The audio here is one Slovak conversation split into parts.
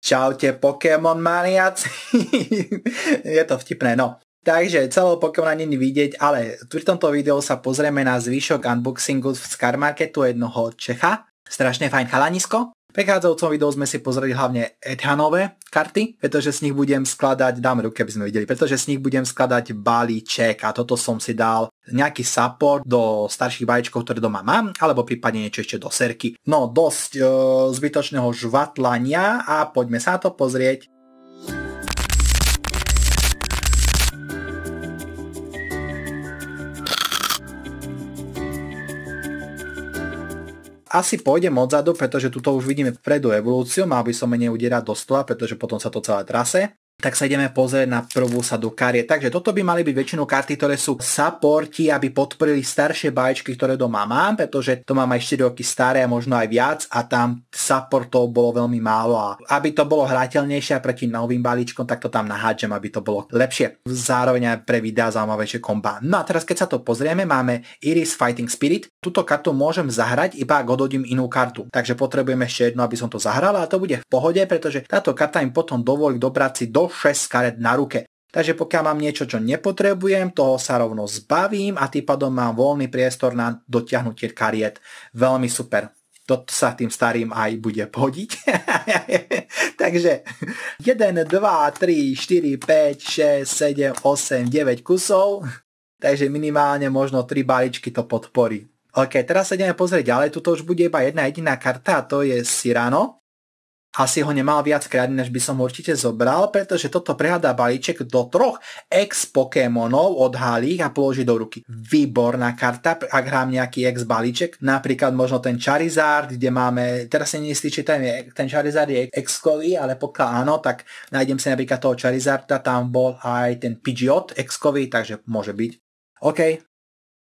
Čaute Pokémon maniaci. Je to vtipné, no. Takže celého Pokémona není vidieť, ale v tomto videu sa pozrieme na zvyšok unboxingu z Car Marketu jednoho Čecha. Strašne fajn chalanisko. V prechádzajúcom videu sme si pozreli hlavne Edhanové karty, pretože s nich budem skladať, dáme ruky, aby sme videli, pretože s nich budem skladať balíček a toto som si dal nejaký support do starších balíčkov, ktoré doma mám, alebo prípadne niečo ešte do serky. No dosť zbytočného žvatlania a poďme sa na to pozrieť. Asi pôjdem odzadu, pretože tuto už vidíme vpredu evolúciu, mal by som menej udierať do stola, pretože potom sa to celé trase. Tak sa ideme pozrieť na prvú sadu kariet. Takže toto by mali byť väčšinou karty, ktoré sú supporti, aby podporili staršie balíčky, ktoré doma mám, pretože to mám aj 4 roky staré a možno aj viac a tam supportov bolo veľmi málo a aby to bolo hrateľnejšie proti novým balíčkom, tak to tam nahádžem, aby to bolo lepšie. Zároveň aj pre videa zaujímavejšie komba. No a teraz keď sa to pozrieme, máme Iris Fighting Spirit. Túto kartu môžem zahrať iba ak odhodím inú kartu. Takže potrebujem ešte jednu, aby som to zahral a to bude v pohode, pretože táto karta im potom dovolí dobrať si do 6 karet na ruke. Takže pokiaľ mám niečo, čo nepotrebujem, toho sa rovno zbavím a tým pádom mám voľný priestor na dotiahnutie kariet. Veľmi super. Toto sa tým starým aj bude hodiť. Takže 1, 2, 3, 4, 5, 6, 7, 8, 9 kusov. Takže minimálne možno 3 balíčky to podporí. OK, teraz sa ideme pozrieť ďalej. Tuto už bude iba jedna jediná karta a to je Cyrano. Asi ho nemal viackrát, než by som určite zobral, pretože toto prehľadá balíček do 3 ex-Pokémonov, odhalí ich a položí do ruky. Výborná karta, ak hrám nejaký ex-balíček, napríklad možno ten Charizard, kde máme, teraz sa neistý, či ten Charizard je ex-kový, ale pokiaľ áno, tak nájdem si napríklad toho Charizarda, tam bol aj ten Pidgeot ex-kový, takže môže byť. OK.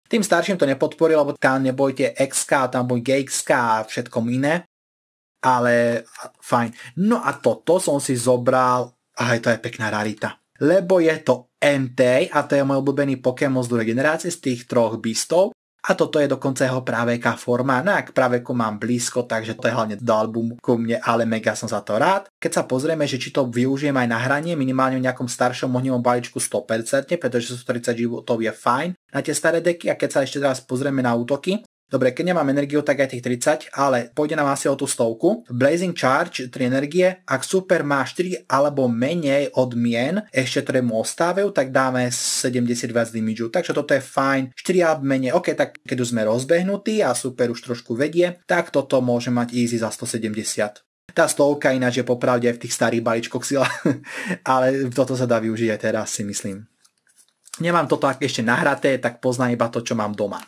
Tým starším to nepodporil, lebo tam nebojte XK, tam boj GXK a všetkom iné. Ale fajn. No a toto som si zobral, aj to je pekná rarita. Lebo je to Entei a to je môj obľúbený Pokémon z druhej generácie z tých 3 beastov. A toto je dokonca jeho pravéka forma. No a k pravéku mám blízko, takže to je hlavne do albumu ku mne, ale mega som za to rád. Keď sa pozrieme, že či to využijem aj na hranie, minimálne v nejakom staršom ohnivom balíčku 100%, pretože sú 30 životov je fajn na tie staré deky. A keď sa ešte teraz pozrieme na útoky, dobre, keď nemám energiu, tak aj tých 30, ale pôjde nám asi o tú 100. Blazing Charge, 3 energie. Ak super má 4 alebo menej odmien, ešte ktoré mu ostávajú, tak dáme 70 viac damage. Takže toto je fajn. 4 alebo menej. OK, tak keď už sme rozbehnutí a super už trošku vedie, tak toto môže mať easy za 170. Tá 100 ináč je popravde aj v tých starých balíčkoch sila, ale toto sa dá využiť aj teraz, si myslím. Nemám toto ešte nahraté, tak poznám iba to, čo mám doma.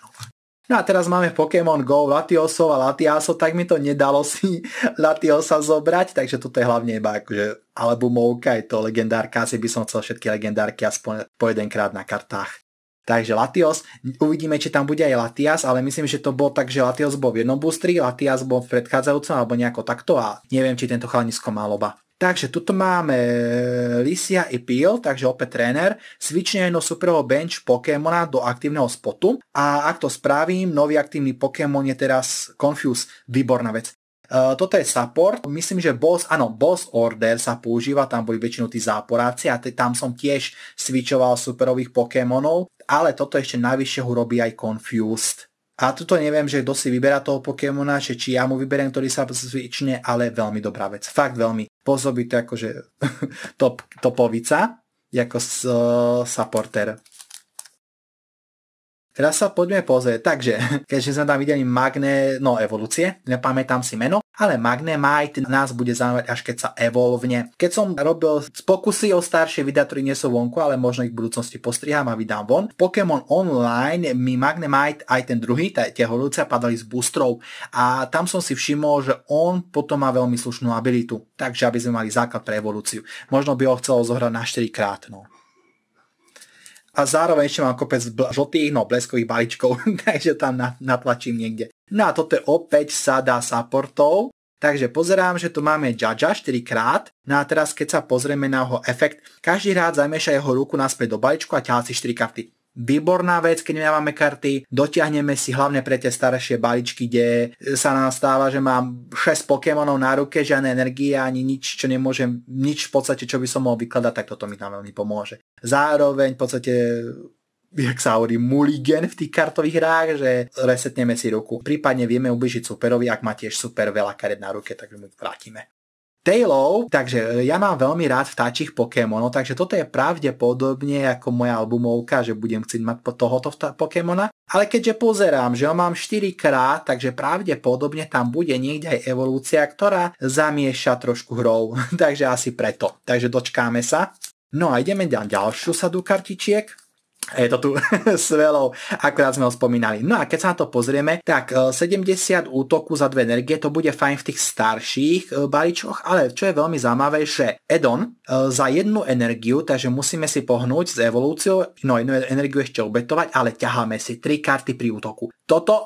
No a teraz máme Pokémon Go Latiosov a Latiasov, tak mi to nedalo si Latiosa zobrať, takže toto je hlavne iba akože albumovka, je to legendárka, asi by som chcel všetky legendárky aspoň po jedenkrát na kartách. Takže Latios, uvidíme, či tam bude aj Latias, ale myslím, že to bolo tak, že Latios bol v jednom boostri, Latias bol v predchádzajúcom alebo nejako takto a neviem, či tento chalanisko má oba. Takže tuto máme Lisia i Peel, takže opäť tréner, switchne jedno superového bench Pokémona do aktívneho spotu a ak to spravím, nový aktívny Pokémon je teraz Confuse, výborná vec. Toto je support, myslím, že Boss Order sa používa, tam boli väčšinou tí záporáci a tam som tiež switchoval superových Pokémonov, ale toto ešte najvyššie robí aj Confused. A tuto neviem, že kto si vyberá toho Pokémona, či ja mu vyberiem, ktorý sa switchne, ale veľmi dobrá vec. Fakt veľmi. Pôsobí to akože topovica, ako supporter. Teraz sa poďme pozrieť. Takže, keďže sme tam videli evolúcie, nepamätám si meno, ale Magnemite nás bude zaujímať, až keď sa evolvne. Keď som robil pokusy o staršie videá, ktoré nie sú vonku, ale možno ich v budúcnosti postrihám a vydám von. Pokémon Online mi Magnemite aj ten druhý, tie evolúcie padali z boostrov a tam som si všimol, že on potom má veľmi slušnú abilitu. Takže aby sme mali základ pre evolúciu. Možno by ho chcelo zohrať na 4 krát, no. A zároveň ešte mám kopec žltých, bleskových balíčkov, takže tam natlačím niekde. No a toto je opäť sada supportov, takže pozerám, že tu máme Jaja 4 krát. No a teraz keď sa pozrieme na jeho efekt, každý rád zamieša jeho ruku naspäť do balíčku a ťahá si 4 karty. výborná vec, keď nemáme karty, dotiahneme si hlavne pre tie staršie balíčky, kde sa nám stáva, že mám 6 Pokémonov na ruke, žiadne energie, ani nič, čo nemôžem, nič v podstate, čo by som mohol vykladať, tak toto mi tam veľmi pomôže. Zároveň v podstate, jak sa hovorí, mulligan v tých kartových hrách, že resetneme si ruku. Prípadne vieme ubližiť superovi, ak má tiež super veľa karet na ruke, tak mu vrátime. Tailov, takže ja mám veľmi rád vtáčich Pokémonov, takže toto je pravdepodobne ako moja albumovka, že budem chcieť mať tohoto Pokémona, ale keďže pozerám, že ho mám 4 krát, takže pravdepodobne tam bude niekde aj evolúcia, ktorá zamieša trošku hrou, takže asi preto. Takže dočkáme sa. No a ideme na ďalšiu sadu kartičiek. Je to tu s veľou, akurát sme ho spomínali. No a keď sa na to pozrieme, tak 70 útoku za 2 energie, to bude fajn v tých starších balíčkoch, ale čo je veľmi zaujímavé, že add-on za 1 energiu, takže musíme si pohnúť s evolúciou, no 1 energiu ešte obetovať, ale ťaháme si 3 karty pri útoku. Toto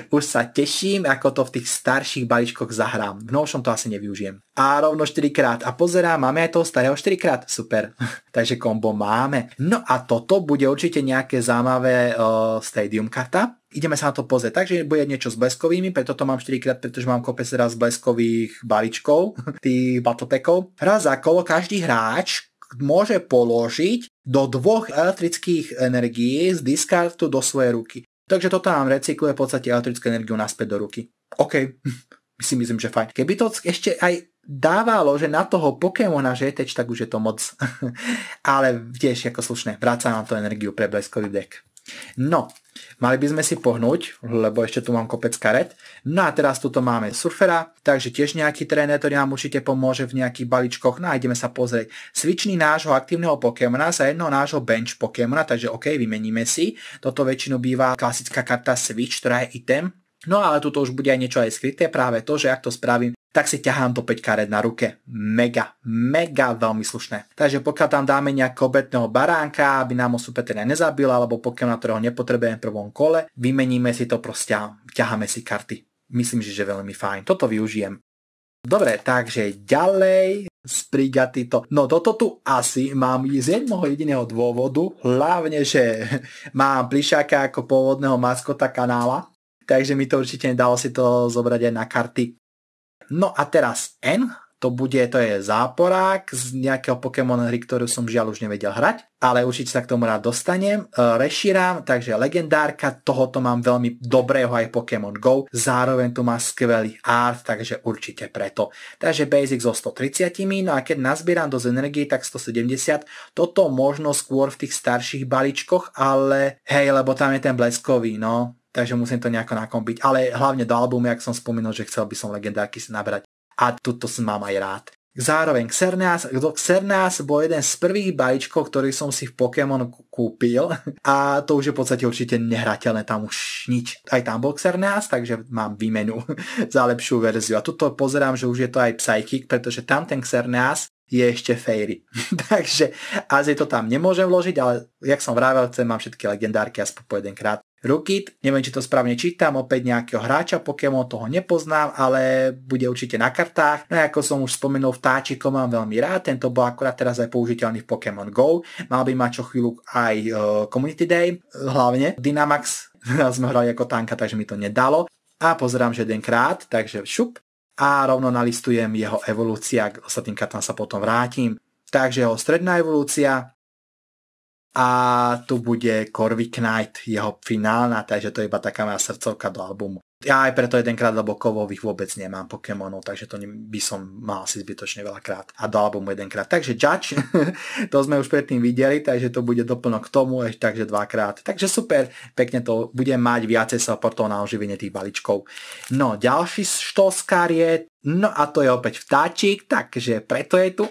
už sa teším, ako to v tých starších balíčkoch zahrám. V novšom to asi nevyužijem. A rovno 4 krát. A pozerám, máme aj toho starého 4 krát. Super. Takže kombo máme. No a toto bude určite nejaké zaujímavé stadium karta. Ideme sa na to pozrieť. Takže bude niečo s bleskovými, preto to mám 4 krát, pretože mám kopec raz bleskových balíčkov, tých battlepackov. Raz za kolo každý hráč môže položiť do 2 elektrických energií z diskardu do svojej ruky. Takže toto nám recykluje v podstate elektrickú energiu naspäť do ruky. OK, si myslím, že fajn. Keby to ešte aj dávalo, že na toho Pokémona, že je teč, tak už je to moc. Ale tiež ako slušné. Vráca nám to energiu pre bleskový deck. No, mali by sme si pohnúť, lebo ešte tu mám kopec karet. No a teraz tuto máme surfera, takže tiež nejaký tréner, ktorý nám určite pomôže v nejakých balíčkoch. No a ideme sa pozrieť. Switchni nášho aktívneho Pokémona za jedného nášho bench Pokémona, takže OK, vymeníme si. Toto väčšinou býva klasická karta Switch, ktorá je item. No ale tuto už bude aj niečo aj skryté, práve to, že ak to spravím, tak si ťahám to 5 karet na ruke. Mega veľmi slušné. Takže pokiaľ tam dáme nejakého obetného baránka, aby nám ho super nezabil, alebo Pokémona, ktorého nepotrebujeme v prvom kole, vymeníme si to proste a ťaháme si karty. Myslím, že veľmi fajn. Toto využijem. Dobre, takže ďalej Sprigatito to. No toto tu asi mám z jednoho jediného dôvodu, hlavne, že mám plišáka ako pôvodného maskota kanála, takže mi to určite nedalo si to zobrať aj na karty. No a teraz N, to je záporák z nejakého Pokémon hry, ktorú som žiaľ už nevedel hrať, ale určite sa k tomu rád dostanem. Reshiram, takže legendárka, tohoto mám veľmi dobrého aj Pokémon Go, zároveň tu má skvelý art, takže určite preto. Takže basic so 130, no a keď nazbieram dosť energie, tak 170, toto možno skôr v tých starších balíčkoch, ale hej, lebo tam je ten bleskový, no. Takže musím to nejako nakombiť, ale hlavne do albumu, jak som spomínal, že chcel by som legendárky si nabrať. A tuto som mám aj rád. Zároveň Xerneas bol jeden z prvých balíčkov, ktorý som si v Pokémon kúpil a to už je v podstate určite nehrateľné, tam už nič. Aj tam bol Xerneas, takže mám výmenu za lepšiu verziu. A tuto pozerám, že už je to aj Psychic, pretože tam ten Xerneas je ešte Fairy. Takže asi to tam nemôžem vložiť, ale jak som vravel, mám všetky legendárky aspoň po jedenkrát. Rukit, neviem, či to správne čítam, opäť nejakého hráča Pokémon, toho nepoznám, ale bude určite na kartách. No ako som už spomenul, vtáčikov mám veľmi rád, tento bol akurát teraz aj použiteľný v Pokémon Go, mal by mať čo chvíľu aj Community Day, hlavne Dynamax, sme hrali ako tanka, takže mi to nedalo. A pozerám, že jedenkrát, takže šup. A rovno nalistujem jeho evolúcia, k ostatným kartám sa potom vrátim. Takže jeho stredná evolúcia, a tu bude Corviknight, jeho finálna, takže to je iba taká moja srdcovka do albumu. Ja aj preto jedenkrát, lebo kovových vôbec nemám Pokémonov, takže to by som mal asi zbytočne veľakrát. A do albumu jedenkrát. Takže Judge, to sme už predtým videli, takže to bude doplnok k tomu, takže dvakrát. Takže super, pekne to budem mať viacej supportov na oživenie tých balíčkov. No, ďalší štolskár je, no a to je opäť vtáčik, takže preto je tu.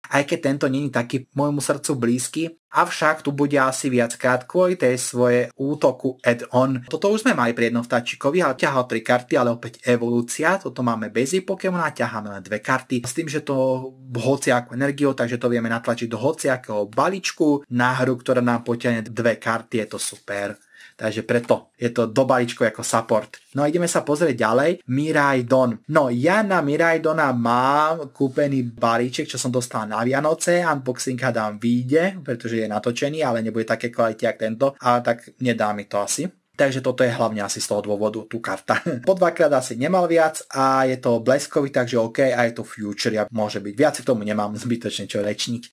Aj keď tento nie je taký môjmu srdcu blízky, avšak tu bude asi viackrát kvôli tej svoje útoku add-on. Toto už sme mali pri jednom vtáčikovi, ale ťahal 3 karty, ale opäť evolúcia. Toto máme basic Pokémon a ťaháme len 2 karty. S tým, že to hociakú energiu, takže to vieme natlačiť do hociakého balíčku. Na hru, ktorá nám potiahne 2 karty, je to super. Takže preto je to do balíčku ako support. No a ideme sa pozrieť ďalej. Miraidon. No ja na Miraidona mám kúpený balíček, čo som dostal na Vianoce. Unboxing dám vyjde, pretože je natočený, ale nebude také kvality ako tento. Ale tak nedá mi to asi. Takže toto je hlavne asi z toho dôvodu, tú karta. Po dvakrát asi nemal viac a je to bleskový, takže OK, a je to future, ja môže byť. Viac k tomu nemám zbytočne čo rečniť.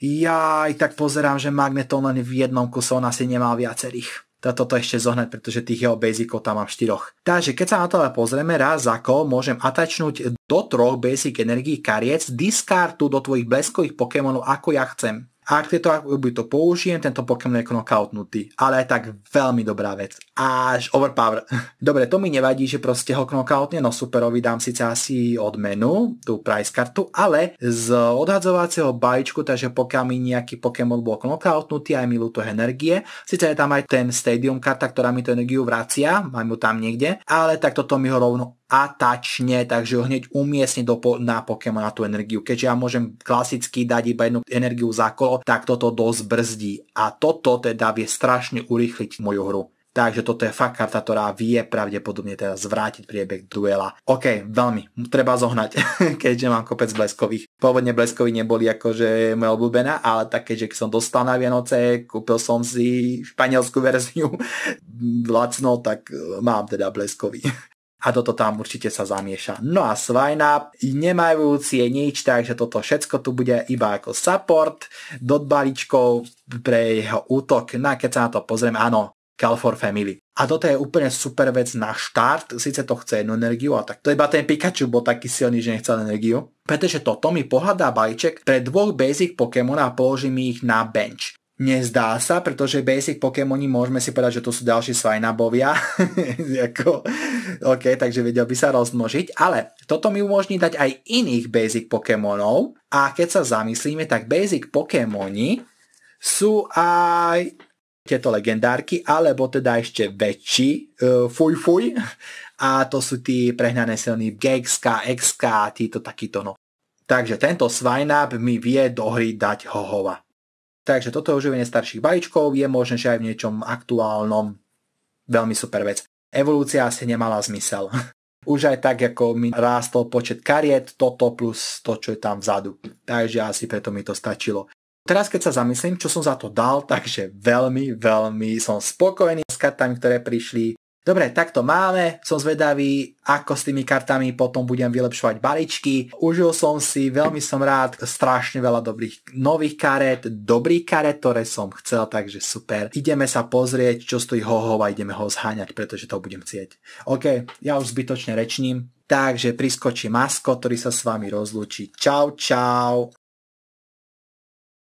Ja tak pozerám, že Magneton len v jednom kuse, on asi nemal viacerých. Toto ešte zohnať, pretože tých jeho basicov tam mám 4. Takže keď sa na to pozrieme, raz za kol môžem atačnúť do 3 basic energií kariet, discardu do tvojich bleskových Pokémonov, ako ja chcem. A ak to použijem, tento Pokémon je knockoutnutý. Ale aj tak veľmi dobrá vec. Až overpower. Dobre, to mi nevadí, že proste ho knockoutne, no superovi dám síce asi odmenu, tú price kartu, ale z odhadzovacieho balíčku, takže pokiaľ mi nejaký Pokémon bol knockoutnutý, aj mi ľúto energie. Síce je tam aj ten Stadium karta, ktorá mi tú energiu vracia, mám ju tam niekde, ale tak toto mi ho rovno atačne, takže ho hneď umiestniť na Pokémon na tú energiu. Keďže ja môžem klasicky dať iba jednu energiu za kolo, tak toto dosť brzdí. A toto teda vie strašne urýchliť moju hru. Takže toto je fakt karta, ktorá vie pravdepodobne teda zvrátiť priebeh duela. OK, veľmi, treba zohnať, keďže mám kopec bleskových. Pôvodne bleskových neboli akože moja obľúbená, ale tak keďže som dostal na Vianoce, kúpil som si španielskú verziu lacno, tak mám teda bleskový. A toto tam určite sa zamieša. No a Swinub nemajúci je nič, takže toto všetko tu bude iba ako support, dot balíčkov pre jeho útok. No a keď sa na to pozrieme, áno, Call for Family. A toto je úplne super vec na štart, síce to chce jednu energiu, a tak to iba ten Pikachu bol taký silný, že nechcel energiu. Pretože toto mi pohľadá balíček pre 2 basic Pokémon a položím ich na bench. Nezdá sa, pretože basic Pokémoni môžeme si povedať, že to sú ďalší Swinubovia. OK, takže vedel by sa rozmnožiť, ale toto mi umožní dať aj iných basic Pokémonov a keď sa zamyslíme, tak basic Pokémoni sú aj tieto legendárky, alebo teda ešte väčší fuj a to sú tí prehnané silní GX, XK, títo takýto no. Takže tento Swinub mi vie do hry dať Hohova. Takže toto je užívanie starších balíčkov, je možné, že aj v niečom aktuálnom. Veľmi super vec. Evolúcia asi nemala zmysel. Už aj tak, ako mi rástol počet kariet, toto plus to, čo je tam vzadu. Takže asi preto mi to stačilo. Teraz keď sa zamyslím, čo som za to dal, takže veľmi som spokojný s kartami, ktoré prišli. Dobre, tak to máme, som zvedavý, ako s tými kartami potom budem vylepšovať balíčky. Užil som si, veľmi som rád, strašne veľa dobrých nových karet, dobrých karet, ktoré som chcel, takže super. Ideme sa pozrieť, čo stojí Hohov a ideme ho zháňať, pretože to budem chcieť. OK, ja už zbytočne rečním, takže priskočí Masko, ktorý sa s vami rozlúči. Čau.